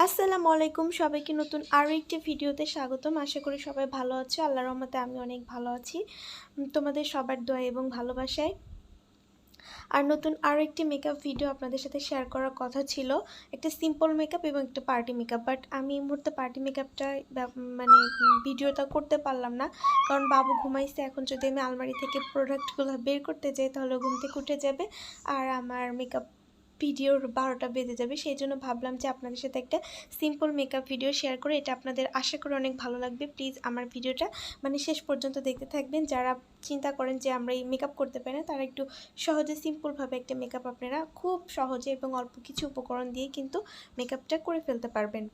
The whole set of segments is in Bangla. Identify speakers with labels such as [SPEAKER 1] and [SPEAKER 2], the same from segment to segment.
[SPEAKER 1] আসসালামু আলাইকুম সবাইকে নতুন আরও একটি ভিডিওতে স্বাগতম। আশা করি সবাই ভালো আছো। আল্লাহর রহমতে আমি অনেক ভালো আছি, তোমাদের সবার দোয়া এবং ভালোবাসায়। আর নতুন আরও একটি মেকআপ ভিডিও আপনাদের সাথে শেয়ার করার কথা ছিল, একটা সিম্পল মেকআপ এবং একটা পার্টি মেকআপ। বাট আমি এই মুহূর্তে পার্টি মেকআপটা মানে ভিডিওটা করতে পারলাম না, কারণ বাবু ঘুমাইছে। এখন যদি আমি আলমারি থেকে প্রোডাক্টগুলো বের করতে যাই তাহলে ঘুম থেকে উঠে যাবে আর আমার মেকআপ ভিডিওর 12টা বেজে যাবে। সেই জন্য ভাবলাম যে আপনাদের সাথে একটা সিম্পল মেকআপ ভিডিও শেয়ার করে, এটা আপনাদের আশা করি অনেক ভালো লাগবে। প্লিজ আমার ভিডিওটা মানে শেষ পর্যন্ত দেখতে থাকবেন। যারা চিন্তা করেন যে আমরা এই মেকআপ করতে পারি না, তারা একটু সহজে সিম্পলভাবে একটা মেকআপ আপনারা খুব সহজে এবং অল্প কিছু উপকরণ দিয়ে কিন্তু মেকআপটা করে ফেলতে পারবেন।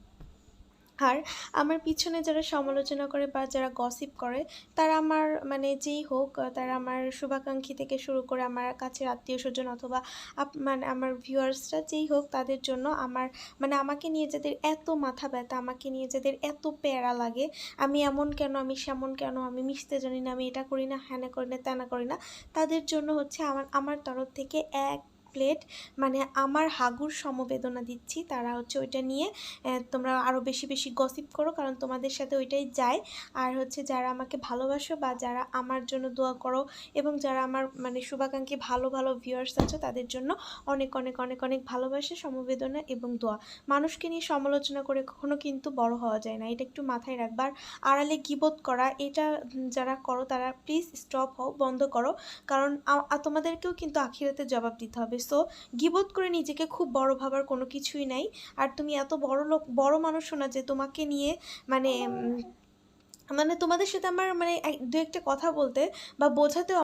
[SPEAKER 1] আর আমার পিছনে যারা সমালোচনা করে বা যারা গসিপ করে, তারা আমার মানে যেই হোক, তারা আমার শুভাকাঙ্ক্ষী থেকে শুরু করে আমার কাছের আত্মীয় স্বজন অথবা মানে আমার ভিউয়ার্সরা যেই হোক, তাদের জন্য আমার মানে আমাকে নিয়ে যাদের এত মাথা ব্যথা, আমাকে নিয়ে যাদের এত প্যারা লাগে, আমি এমন কেন, আমি সেমন কেন, আমি মিশতে জানি না, আমি এটা করি না, হ্যানা করি না, ত্যানা করি না, তাদের জন্য হচ্ছে আমার তরফ থেকে এক প্লেট মানে আমার হাগুর সমবেদনা দিচ্ছি। তারা হচ্ছে ওইটা নিয়ে তোমরা আরও বেশি বেশি গসিপ করো, কারণ তোমাদের সাথে ওইটাই যায়। আর হচ্ছে যারা আমাকে ভালোবাসো বা যারা আমার জন্য দোয়া করো এবং যারা আমার মানে শুভাকাঙ্ক্ষী ভালো ভালো ভিউয়ার্স আছো, তাদের জন্য অনেক অনেক অনেক অনেক ভালোবাসা, সমবেদনা এবং দোয়া। মানুষকে নিয়ে সমালোচনা করে কখনো কিন্তু বড় হওয়া যায় না, এটা একটু মাথায় রাখবার। আড়ালে গীবত করা, এটা যারা করো তারা প্লিজ স্টপ হও, বন্ধ করো, কারণ তোমাদেরকেও কিন্তু আখিরাতে জবাব দিতে হবে। সো গীবত করে নিজেকে খুব বড় ভাবার কোনো কিছুই নাই। আর তুমি এত বড় লোক, বড় মানুষ না যে তোমাকে নিয়ে মানে মানে তোমাদের সাথে আমার মানে দু একটা কথা বলতে বা বোঝাতেও